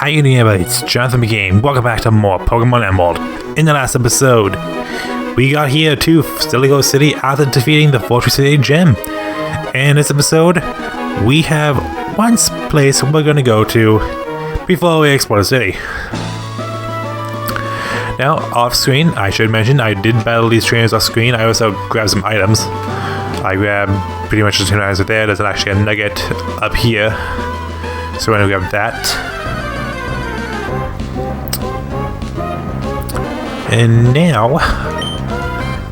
How you doing, everybody? It's Jonathan McGame. Welcome back to more Pokemon Emerald. In the last episode, we got here to Stiligo City after defeating the Fortress City Gym. And in this episode, we have one place we're going to go to before we explore the city. Now, off screen, I should mention, I did battle these trainers off screen. I also grabbed some items. I grabbed pretty much the two items right there. There's actually a nugget up here. So we're going to grab that. And now,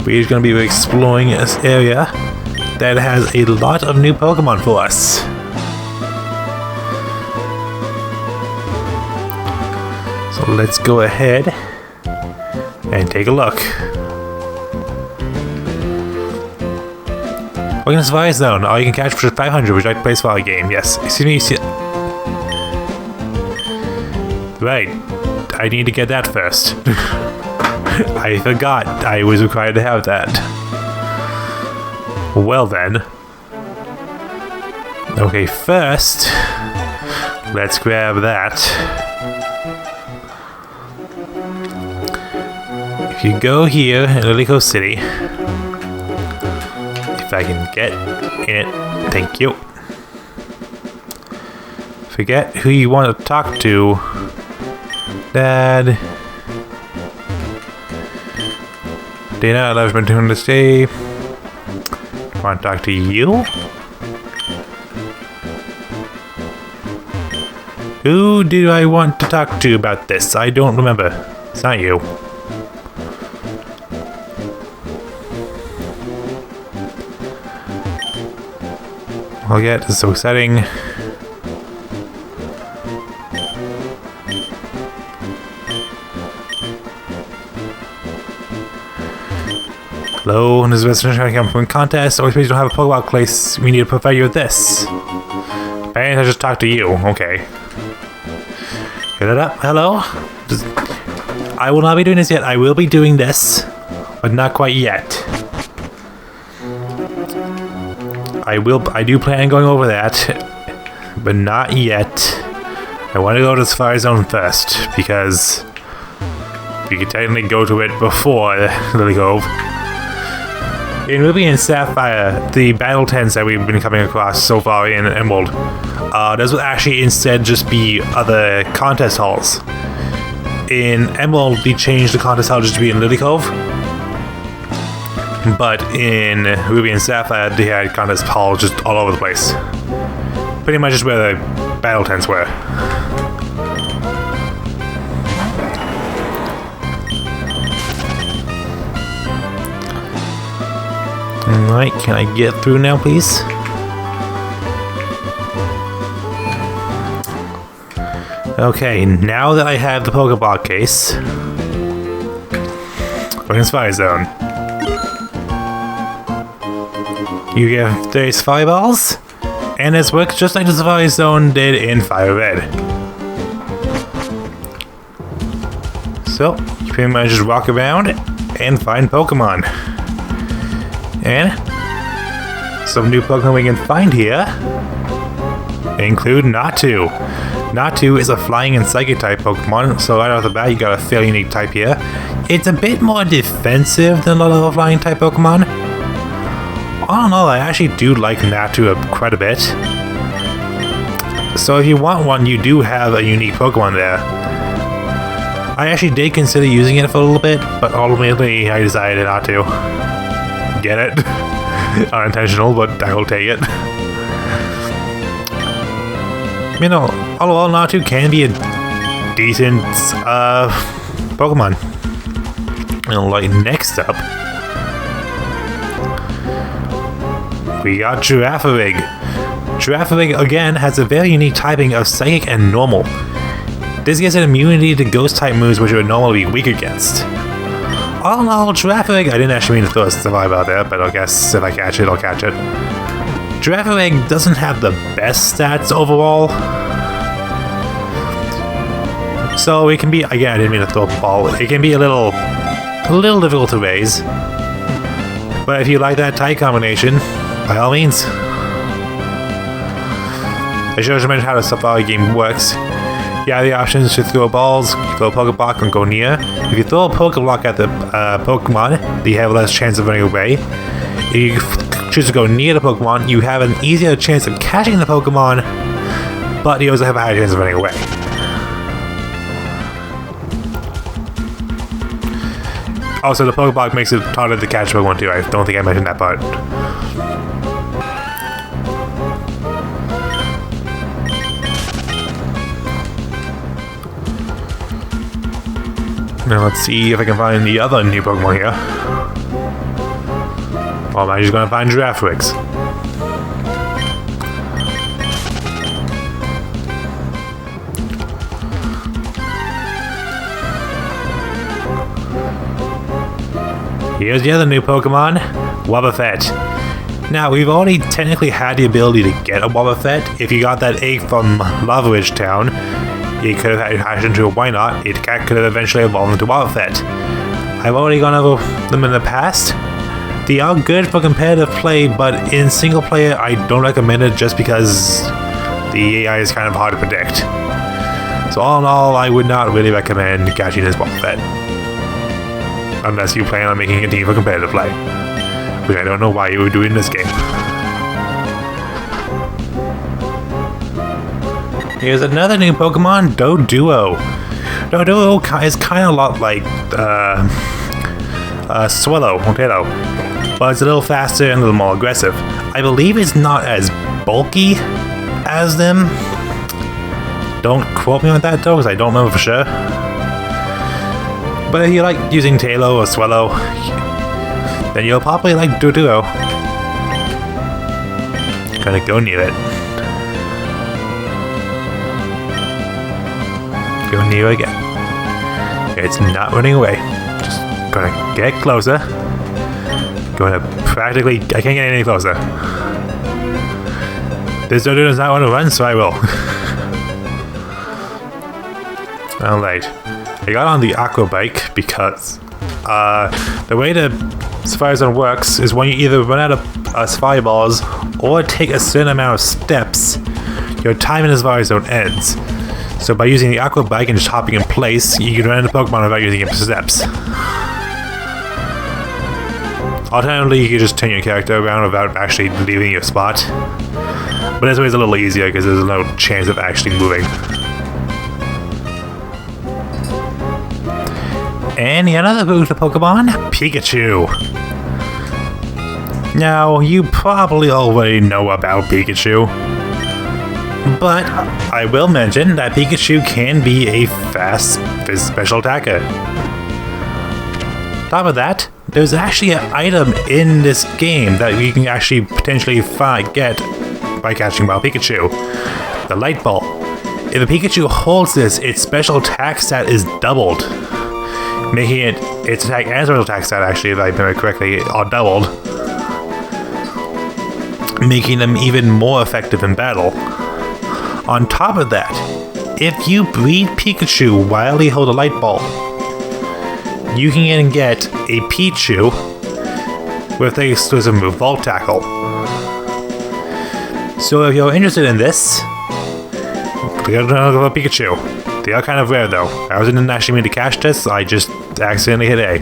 we're going to be exploring this area that has a lot of new Pokemon for us. So let's go ahead and take a look. Pokemon Safari Zone. All you can catch for 500, which I play Safari game. Yes. Excuse me. Right. I need to get that first. I forgot I was required to have that. Well then. Okay, first, let's grab that. If you go here in Stiligo City, if I can get in it, thank you. Forget who you want to talk to, Dad. Dana, I've been doing this day. Want to talk to you? Who do I want to talk to about this? I don't remember. It's not you. I'll get this is so exciting. Hello, this is the best trying to come from a contest. Always please don't have a Pokeball place. We need to provide you with this. And I just talked to you. Okay. Get it up. Hello? I will not be doing this yet. I will be doing this, but not quite yet. I do plan on going over that, but not yet. I want to go to the Safari Zone first, because we can technically go to it before Lily Cove. In Ruby and Sapphire, the battle tents that we've been coming across so far in Emerald, those will actually instead just be other contest halls. In Emerald, we changed the contest hall just to be in Lily Cove. But in Ruby and Sapphire, they had contest halls just all over the place. Pretty much just where the battle tents were. Alright, can I get through now, please? Okay, now that I have the Pokeball case, we're in Safari Zone. You get 30 Safari Balls, and this works just like the Safari Zone did in Fire Red. So, you pretty much just walk around and find Pokemon. And some new Pokemon we can find here include Natu. Natu is a flying and psychic type Pokemon, so right off the bat you got a fairly unique type here. It's a bit more defensive than a lot of the flying type Pokemon. I don't know, I actually do like Natu quite a bit. So if you want one, you do have a unique Pokemon there. I actually did consider using it for a little bit, but ultimately I decided not to. Get it? Unintentional, but I will take it. You know, all in all, Natu can be a decent Pokemon. And like next up, we got Girafarig. Girafarig again has a very unique typing of Psychic and Normal. This gives it immunity to Ghost type moves which it would normally be weak against. All in all, Girafarig, I didn't actually mean to throw a survive out there, but I guess if I catch it, I'll catch it. Girafarig doesn't have the best stats overall. So it can be, again, I didn't mean to throw a ball, it can be a little difficult to raise. But if you like that type combination, by all means. I should also mention how the Safari game works. You have the options to throw balls, throw a Pokeblock, and go near. If you throw a Pokeblock at the Pokemon, you have less chance of running away. If you choose to go near the Pokemon, you have an easier chance of catching the Pokemon, but you also have a higher chance of running away. Also, the Pokeblock makes it harder to catch Pokemon too. I don't think I mentioned that part. Now let's see if I can find the other new Pokemon here. Or am I just gonna find Girafarig? Here's the other new Pokemon, Wobbuffet. Now, we've already technically had the ability to get a Wobbuffet. If you got that egg from Lava Ridge Town, you could have hatched into a Wynaut. It could have eventually evolved into Wobbuffet. I've already gone over them in the past. They are good for competitive play, but in single player, I don't recommend it just because the AI is kind of hard to predict. So all in all, I would not really recommend catching this Wobbuffet. Unless you plan on making a team for competitive play. Which I don't know why you would do in this game. Here's another new Pokemon, Doduo. Doduo is kind of a lot like Swallow, but it's a little faster and a little more aggressive. I believe it's not as bulky as them. Don't quote me on that though, because I don't remember for sure. But if you like using Taillow or Swallow, then you'll probably like Doduo. Gonna go near it. Go near again. It's not running away. Just gonna get closer. Gonna practically... I can't get any closer. This Doduo does not want to run, so I will. Alright. I got on the Aqua Bike because the way the Safari Zone works is when you either run out of Safari Balls or take a certain amount of steps, your time in the Safari Zone ends. So by using the Aqua Bike and just hopping in place, you can run into Pokemon without using your steps. Alternatively, you can just turn your character around without actually leaving your spot. But this way it's a little easier because there's no chance of actually moving. And another booster Pokemon, Pikachu. Now, you probably already know about Pikachu, but I will mention that Pikachu can be a fast special attacker. On top of that, there's actually an item in this game that you can actually potentially get by catching Wild Pikachu. The Light Ball. If a Pikachu holds this, its special attack stat is doubled. Making it its attack and special attack stat, actually, if I remember correctly, are doubled. Making them even more effective in battle. On top of that, if you breed Pikachu while you hold a Light Ball, you can get a Pichu with the exclusive move Volt Tackle. So if you're interested in this, look at Pikachu. They are kind of rare though. I wasn't actually mean to catch this, I just accidentally hit A.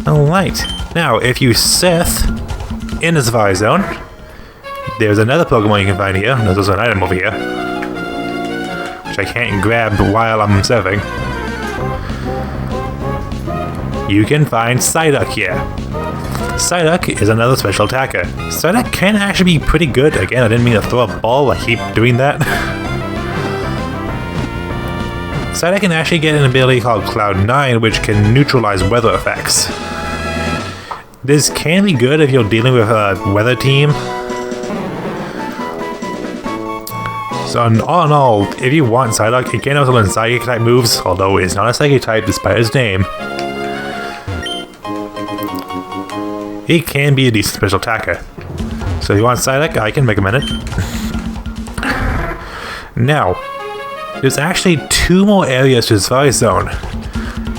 Alright, now if you Surf in the Safari Zone, there's another Pokemon you can find here. There's also an item over here, which I can't grab while I'm surfing. You can find Psyduck here. Psyduck is another special attacker. Psyduck can actually be pretty good. Again, I didn't mean to throw a ball, I keep doing that. Psyduck can actually get an ability called Cloud 9, which can neutralize weather effects. This can be good if you're dealing with a weather team. So all in all, if you want Psyduck, it can also learn Psychic type moves, although it's not a Psychic type despite its name. It can be a decent special attacker. So if you want Psyduck, I can recommend it. Now, there's actually 2 more areas to the Safari Zone,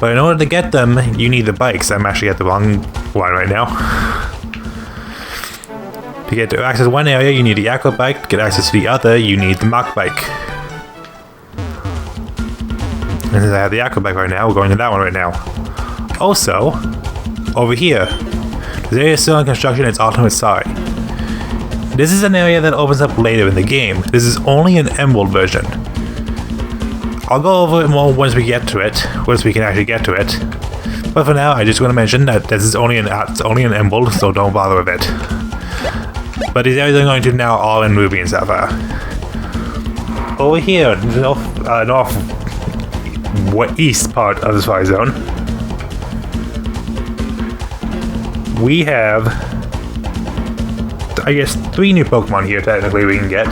but in order to get them, you need the bikes. I'm actually at the wrong one right now. To get to access one area, you need the Aqua Bike. To get access to the other, you need the Mach Bike. since I have the Acroback right now, we're going to that one right now. Also, over here, this area is still in construction, it's Ultimate Sorry. This is an area that opens up later in the game. This is only an Emerald version. I'll go over it more once we get to it, once we can actually get to it. But for now, I just want to mention that this is only an Emerald, so don't bother with it. But these areas I'm going to now are in Ruby and Sapphire. Over here, northeast part of the Safari Zone, we have, I guess, 3 new Pokemon here technically we can get.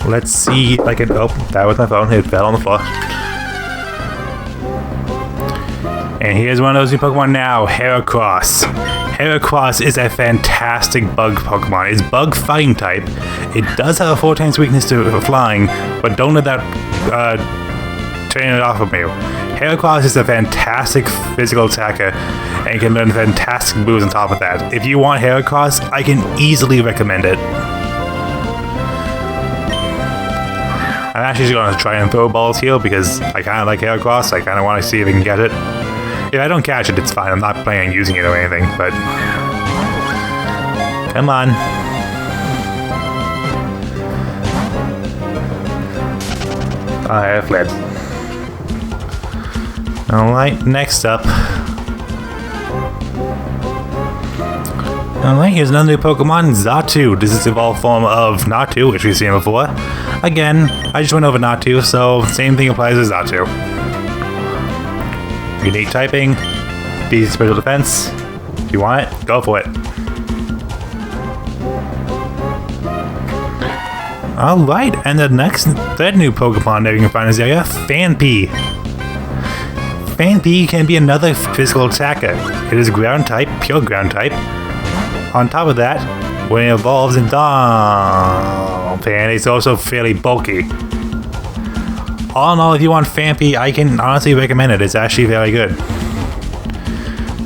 Let's see if I can, oh, that was my phone, it fell on the floor. And here's one of those new Pokemon now, Heracross. Heracross is a fantastic bug Pokemon. It's bug fighting type. It does have a 4 times weakness to flying, but don't let that turn it off of you. Heracross is a fantastic physical attacker and can learn fantastic moves on top of that. If you want Heracross, I can easily recommend it. I'm actually just going to try and throw balls here because I kind of like Heracross. I kind of want to see if I can get it. If I don't catch it, it's fine. I'm not planning on using it or anything, but... Come on. I fled. Alright, next up. Alright, here's another new Pokemon, Xatu. This is the evolved form of Natu, which we've seen before. Again, I just went over Natu, so same thing applies to Xatu. Unique typing, decent special defense. If you want it, go for it. Alright, and the third new Pokemon that you can find in this area, Phanpy. Phanpy can be another physical attacker. It is ground type, pure ground type. On top of that, when it evolves into Fan, it's also fairly bulky. All in all, if you want Phanpy, I can honestly recommend it. It's actually very good.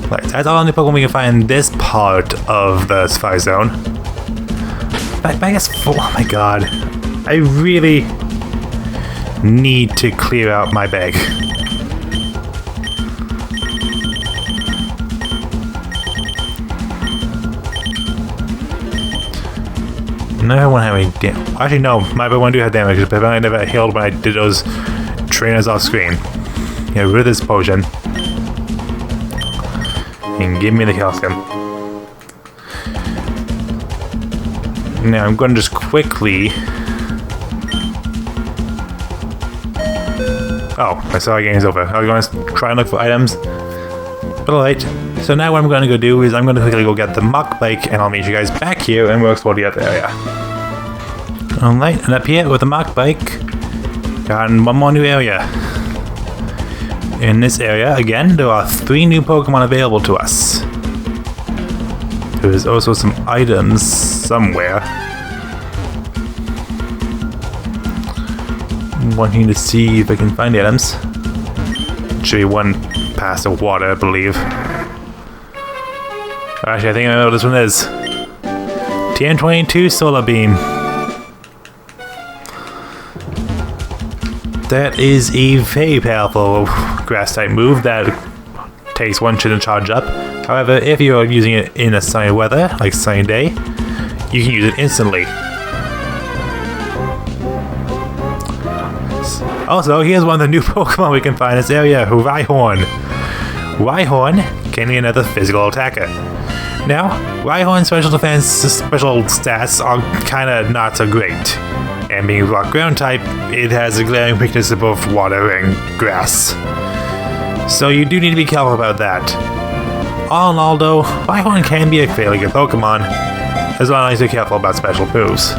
Right, that's all the Pokemon we can find in this part of the Safari Zone. But I guess, oh my god, I really need to clear out my bag. No, I won't have any damage. Actually, no, my one do have damage, but I never healed when I did those trainers off screen. Get rid of this potion. And give me the calcium. Now, I'm going to just quickly... Oh, I saw our game's over. I was going to try and look for items. But alright. So now what I'm going to go do is I'm going to quickly go get the Mach Bike, and I'll meet you guys back here and we'll explore the other area. Alright, and up here with the Mach Bike, got one more new area. In this area, again, there are 3 new Pokemon available to us. There's also some items somewhere. I'm wanting to see if I can find the items. Should be one past the water, I believe. Actually, I think I know what this one is. TM22 Solar Beam. That is a very powerful grass type move that takes 1 turn to charge up. However, if you're using it in a sunny weather, like sunny day, you can use it instantly. Also, here's one of the new Pokemon we can find in this area, Rhyhorn. Rhyhorn can be another physical attacker. Now, Rhyhorn's special defense, special stats are kinda not so great. And being rock ground type, it has a glaring weakness to both water and grass. So you do need to be careful about that. All in all though, Rhyhorn can be a fairly good Pokemon, as long as you're careful about special moves.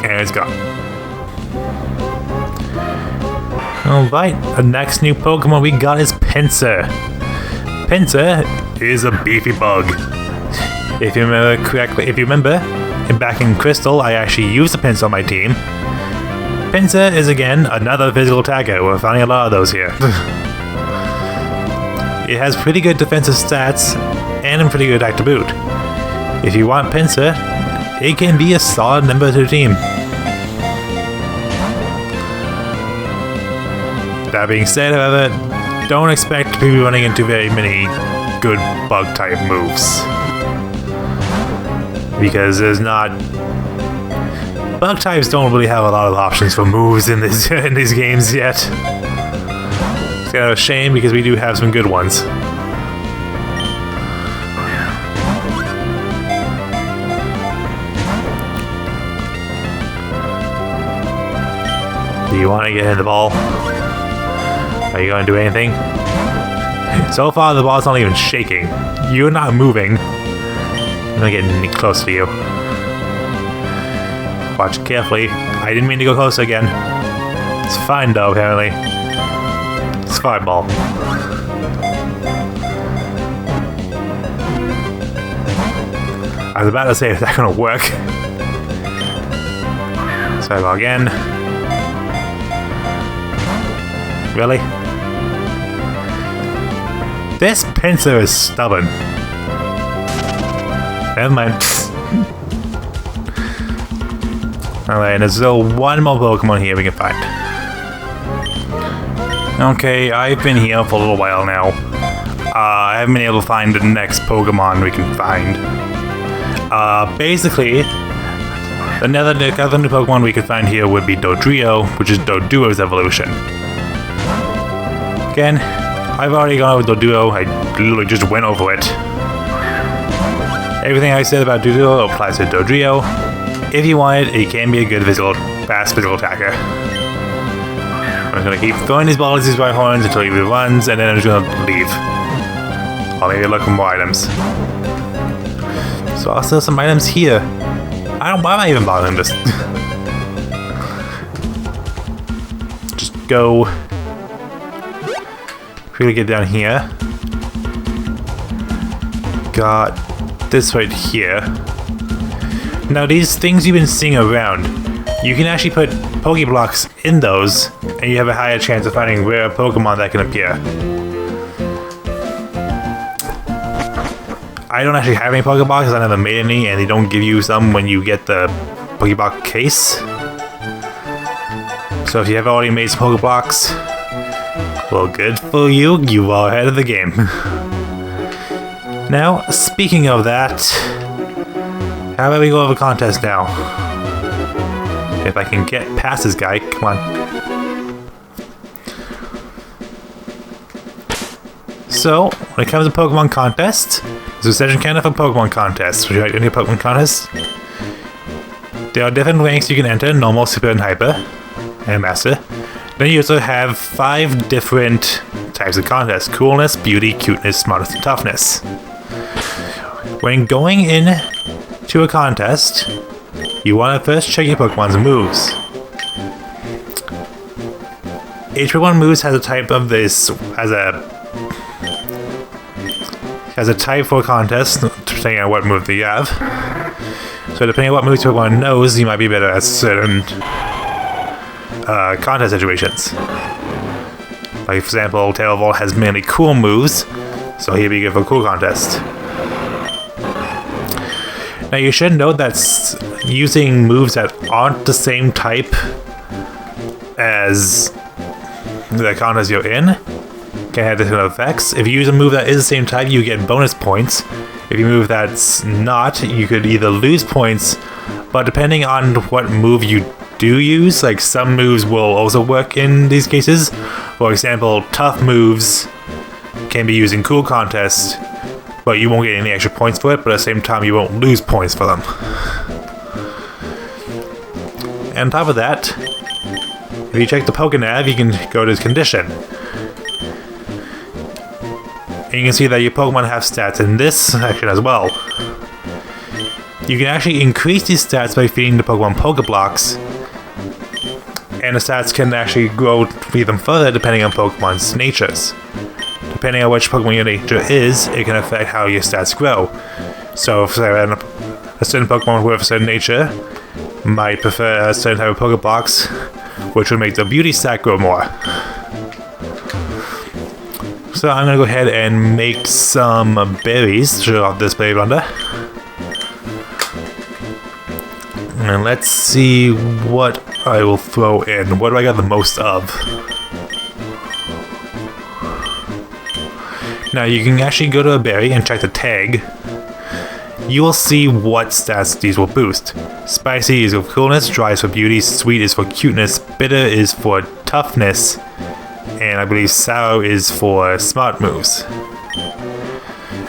And it's gone. Alright, the next new Pokemon we got is Pinsir. Pinsir is a beefy bug. If you remember correctly, back in Crystal, I actually used a Pinsir on my team. Pinsir is again another physical attacker. We're finding a lot of those here. It has pretty good defensive stats and a pretty good attack to boot. If you want Pinsir, it can be a solid member to the team. That being said, however, don't expect to be running into very many good bug type moves. Because there's not... Bug types don't really have a lot of options for moves in this in these games yet. It's kind of a shame because we do have some good ones. Do you want to get in the ball? Are you going to do anything? So far, the ball's not even shaking. You're not moving. I'm not getting close to you. Watch carefully. I didn't mean to go close again. It's fine, though, apparently. It's fine, ball. I was about to say, is that gonna work? So go again. Really? This pincer is stubborn. Never mind. Alright, there's still one more Pokemon here we can find. Okay, I've been here for a little while now. I haven't been able to find the next Pokemon we can find. Basically, the other new Pokemon we could find here would be Dodrio, which is Doduo's evolution. Again, I've already gone over Doduo, I literally just went over it. Everything I said about Doduo applies to Dodrio. If you want it, it can be a good fast physical attacker. I'm just gonna keep throwing these balls, these white horns until he runs, and then I'm just gonna leave. Or maybe look for more items. So I'll sell some items here. Why am I even bothering this? Just go. Really get down here. Got this right here. Now these things you've been seeing around, you can actually put Pokeblocks in those, and you have a higher chance of finding rare Pokemon that can appear. I don't actually have any Pokeblocks because I never made any, and they don't give you some when you get the Pokeblock case. So if you have already made some Pokeblocks, well, good for you, you are ahead of the game. Now, speaking of that, how about we go over a contest now? If I can get past this guy, come on. So, when it comes to Pokemon contests, there's a section counter for Pokemon contests. Would you like any Pokemon contests? There are different ranks you can enter: normal, super, and hyper, and master. Then you also have 5 different types of contests: coolness, beauty, cuteness, smartness, and toughness. When going in to a contest, you want to first check your Pokemon's moves. Each Pokemon moves has a type of this, has a type for a contest, depending on what move they have. So depending on what moves Pokemon knows, you might be better at certain contest situations. Like for example, Tailvolt has mainly cool moves, so he'd be good for a cool contest. Now you should note that using moves that aren't the same type as the contest you're in can have different effects. If you use a move that is the same type, you get bonus points. If you move that's not, you could either lose points, but depending on what move you do use, like some moves will also work in these cases. For example, tough moves can be used in cool contests, but you won't get any extra points for it, but at the same time you won't lose points for them. And on top of that, if you check the Pokénav, you can go to its condition. And you can see that your Pokemon have stats in this section as well. You can actually increase these stats by feeding the Pokemon Pokeblocks, and the stats can actually grow even further depending on Pokemon's natures. Depending on which Pokemon your nature is, it can affect how your stats grow. So if a certain Pokemon with a certain nature might prefer a certain type of Pokeblocks, which would make the beauty stat grow more. So I'm gonna go ahead and make some berries to show off this berry blender. And let's see what I will throw in. What do I got the most of? Now you can actually go to a berry and check the tag. You will see what stats these will boost. Spicy is for coolness, dry is for beauty, sweet is for cuteness, bitter is for toughness, and I believe sour is for smart moves.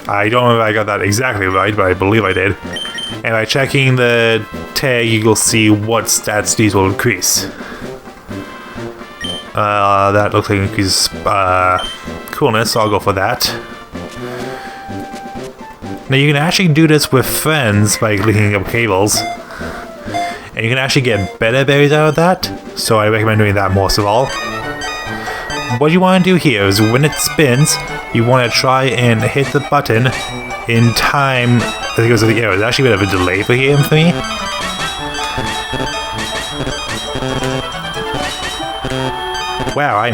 I don't know if I got that exactly right, but I believe I did. And by checking the tag, you'll see what stats these will increase. That looks like it increases coolness, so I'll go for that. Now you can actually do this with friends by linking up cables. And you can actually get better berries out of that, so I recommend doing that most of all. What you want to do here is when it spins, you want to try and hit the button in time as it goes to the arrow. There's actually a bit of a delay for here for me. Wow,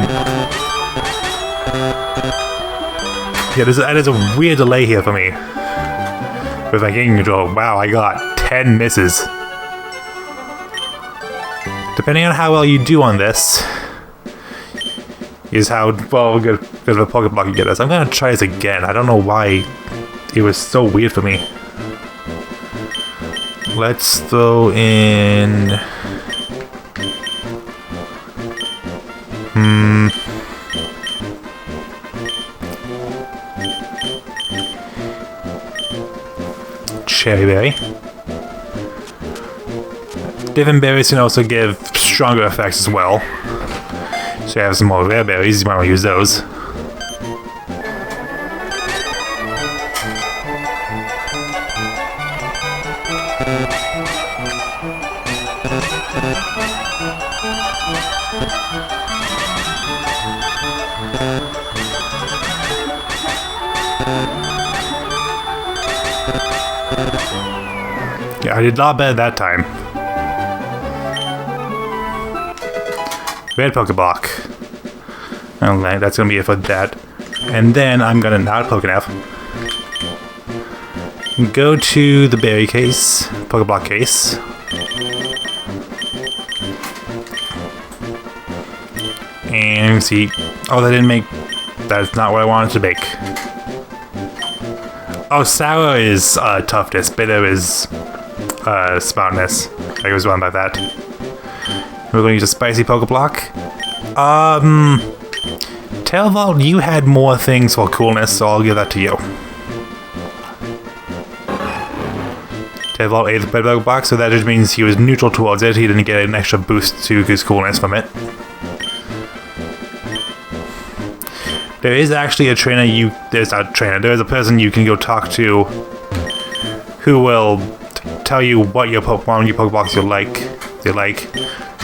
yeah, there's a weird delay here for me with my game control. Wow, I got 10 misses. Depending on how well you do on this, is how well good of a Pokeblock you get this. I'm gonna try this again. I don't know why it was so weird for me. Let's throw in... Cherry Berry. Different berries can also give stronger effects as well. So you have some more rare berries, you might want to use those. Yeah, I did not bad that time. Red Pokeblock. Okay, that's gonna be it for that. And then I'm gonna not Pokédex. Go to the berry case, Pokeblock case. And see. Oh, that didn't make. That's not what I wanted to make. Oh, sour is toughness, bitter is smartness. I was wrong about that. We're going to use a spicy Pokeblock. Televault, you had more things for coolness, so I'll give that to you. Televault ate the Pokeblock, so that just means he was neutral towards it. He didn't get an extra boost to his coolness from it. There is actually a trainer there's a person you can go talk to who will tell you what your Pokeblocks you like.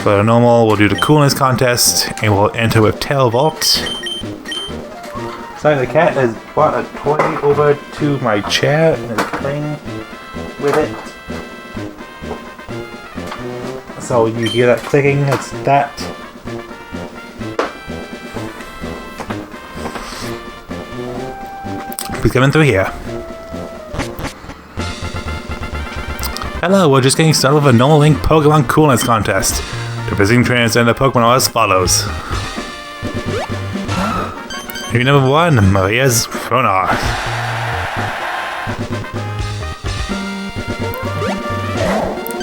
For normal, we'll do the coolness contest, and we'll enter with Televault. Sorry, the cat has brought a toy over to my chair and is playing with it. So you hear that clicking, it's that. Please come in through here. Hello, we're just getting started with a normal link Pokemon coolness contest. The visiting trainers and the Pokemon are as follows. Entry number 1, Maria's Fronar.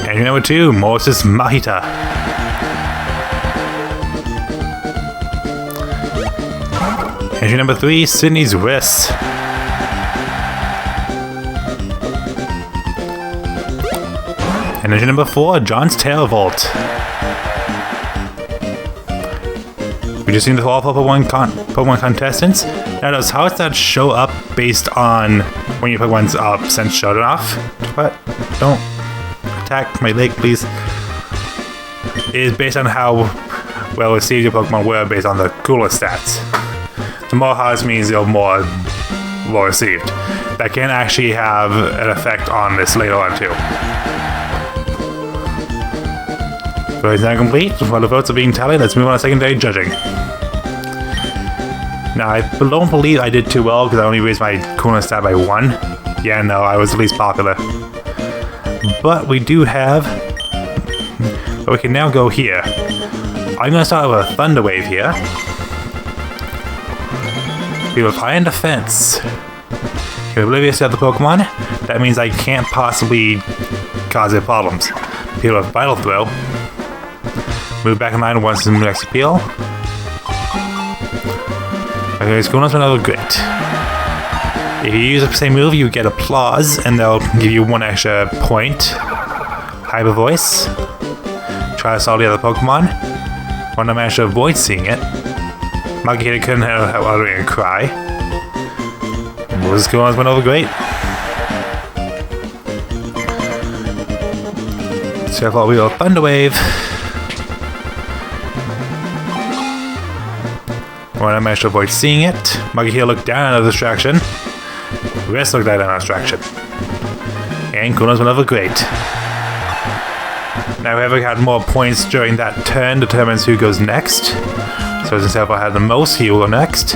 Entry number 2, Morris's Mahita. Entry number 3, Sydney's Wrist. And entry number 4, John's Televault. We just seen the 12 Pokemon contestants. Now does how does that show up based on when your Pokemon's sent shut off? What? Don't attack my leg, please. It is based on how well received your Pokemon were based on the cooler stats. The more highs means you're more well received. That can actually have an effect on this later on too. Voting is now complete. While the votes are being tallied, let's move on to secondary judging. Now, I don't believe I did too well because I only raised my coolness stat by 1. Yeah, no, I was the least popular. But we do have... But we can now go here. I'm going to start with a Thunder Wave here. People with Iron Defense. You're oblivious to other Pokemon. That means I can't possibly cause it problems. People with Vital Throw. Move back in line once in the next appeal. Okay, Squirtle's another Grit. If you use the same move, you get Applause, and they'll give you 1 extra point. Hyper Voice. Try to solve the other Pokemon. When I managed to avoid seeing it. Magikita couldn't help uttering a cry. Squirtle's went over great. So I thought we go Thunder Wave. When I managed to avoid seeing it, Magikita looked down at the distraction. The rest looked down at the distraction. And Kuno's went over great. Now whoever had more points during that turn determines who goes next. So since Alpha had the most, he will go next.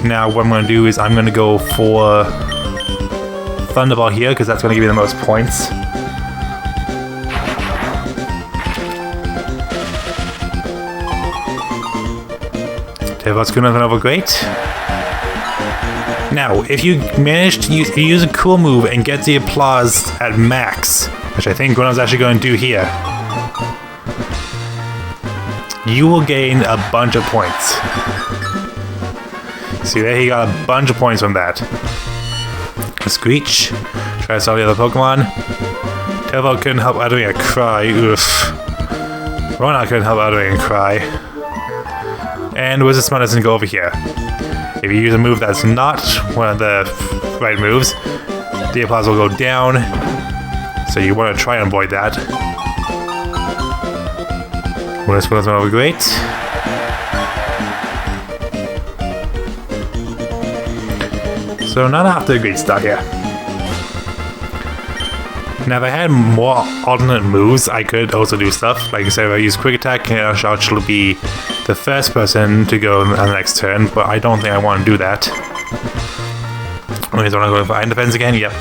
Now what I'm going to do is I'm going to go for Thunderbolt here because that's going to give you the most points. Tailbot's going to went over great. Now, if you manage to use a cool move and get the Applause at max, which I think Gwenon's actually going to do here, you will gain a bunch of points. See there, he got a bunch of points from that. Screech. Try to solve the other Pokemon. Tailbot couldn't help uttering a cry. Oof. Rona couldn't help uttering a cry. And Wizard Smite doesn't go over here. If you use a move that's not one of the right moves, the applause will go down. So you want to try and avoid that. Wizard Smite doesn't over great. So not after a great start here. Now if I had more alternate moves, I could also do stuff. Like I said, if I use Quick Attack, I'll actually be the first person to go on the next turn, but I don't think I want to do that. Okay, so I'm going for Iron Defense again? Yep.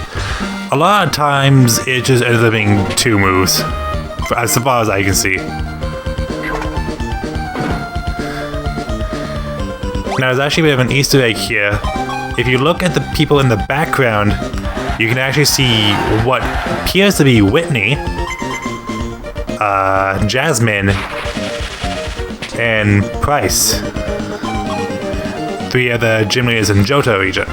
A lot of times, it just ends up being 2 moves, as far as I can see. Now there's actually a bit of an Easter egg here. If you look at the people in the background, you can actually see what appears to be Whitney, Jasmine, and Price. 3 of the gym leaders in Johto region.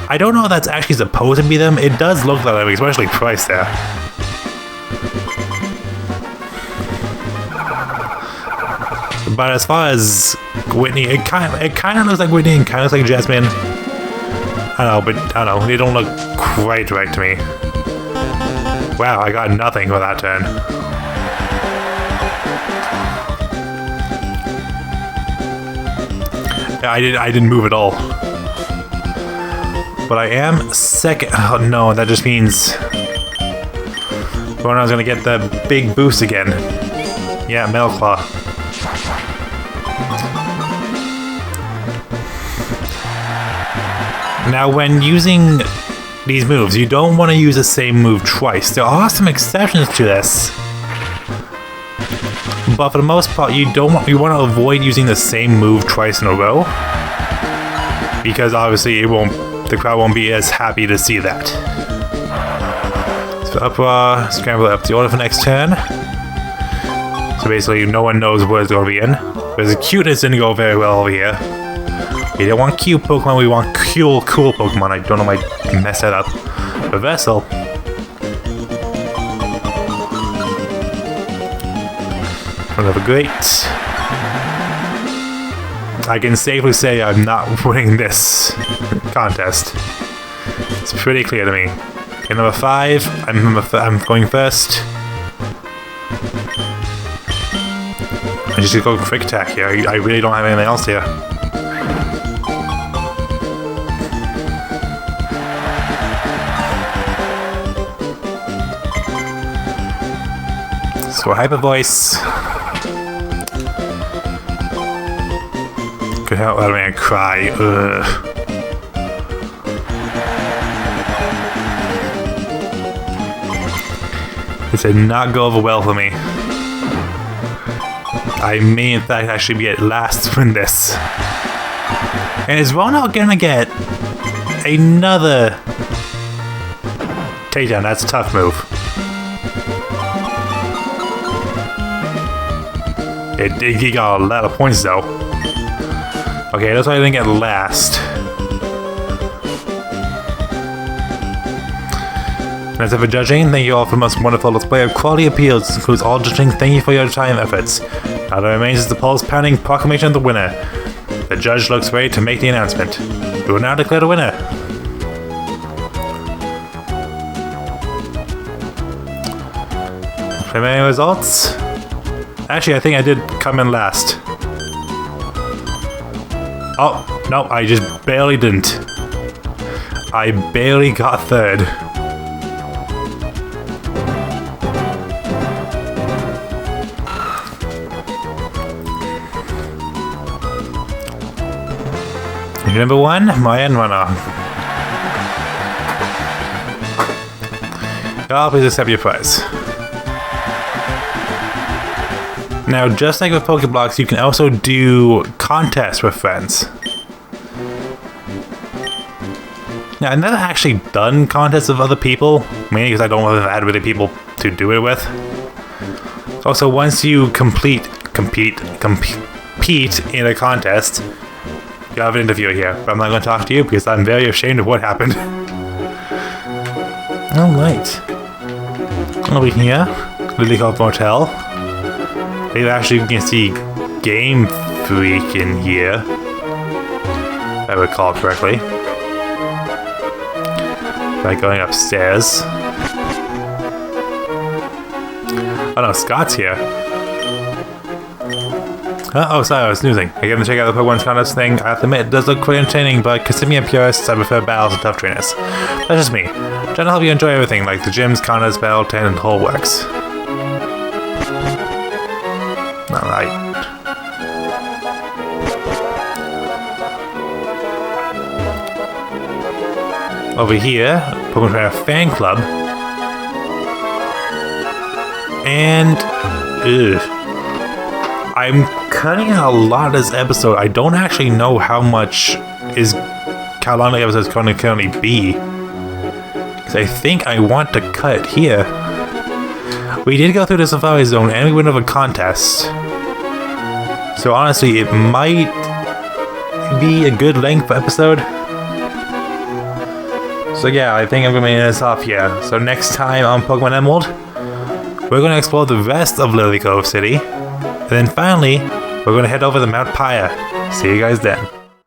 I don't know if that's actually supposed to be them. It does look like them, especially Price there. But as far as Whitney, it kind of looks like Whitney and kind of looks like Jasmine. I don't know, but I don't know. They don't look quite right to me. Wow, I got nothing for that turn. I didn't move at all. But I am second. Oh no, that just means Rona's gonna get the big boost again. Yeah, Metal Claw. Now when using these moves, you don't want to use the same move twice. There are some exceptions to this. But for the most part, you want to avoid using the same move twice in a row. Because obviously the crowd won't be as happy to see that. So up scramble up the order for next turn. So basically no one knows what it's going to be in. Because the cuteness didn't go very well over here. We don't want cute Pokemon, we want cool Pokemon. I don't know why I messed that up. Reversal. Another great. I can safely say I'm not winning this contest. It's pretty clear to me. Okay, number 5. I'm going first. I just go Quick Attack here. I really don't have anything else here. So Hyper Voice. Could help out me cry. Ugh. This did not go over well for me. I may in fact actually be at last in this. And is Ronald gonna get another takedown? That's a tough move. He got a lot of points though. Okay, that's why I didn't get last. That's it for judging. Thank you all for the most wonderful display of quality appeals. This includes all judging. Thank you for your time and efforts. Now there remains is the pulse-pounding proclamation of the winner. The judge looks ready to make the announcement. We will now declare the winner. Preliminary results? Actually, I think I did come in last. Oh, no, I just barely didn't. I barely got third. Number 1, Mayan Runner. Oh, please accept your prize. Now, just like with Pokeblocks, you can also do contests with friends. Now, I've never actually done contests with other people, mainly because I don't have had really people to do it with. Also, once you compete in a contest, you have an interviewer here, but I'm not going to talk to you because I'm very ashamed of what happened. Alright. Over here, Lilycove Motel. Maybe actually you can see Game Freak in here, if I recall correctly. By going upstairs. Oh no, Scott's here. Oh, sorry, I was snoozing. I get to check out the Pokemon contest thing. I have to admit, it does look quite entertaining, but consider me a purist, I prefer battles and tough trainers. That's just me. Trying to help you enjoy everything, like the gyms, contests, battle, tent, and the whole works. Alright. Over here, Pokemon Trainer Fan Club. And... I'm cutting out a lot of this episode. I don't actually know how long the episode is going to currently be. Because I think I want to cut here. We did go through the Safari Zone and we went over a contest. So honestly, it might be a good length episode. So yeah, I think I'm going to end this off here. So next time on Pokemon Emerald, we're going to explore the rest of Lilycove City. And then finally, we're going to head over to Mount Pyre. See you guys then.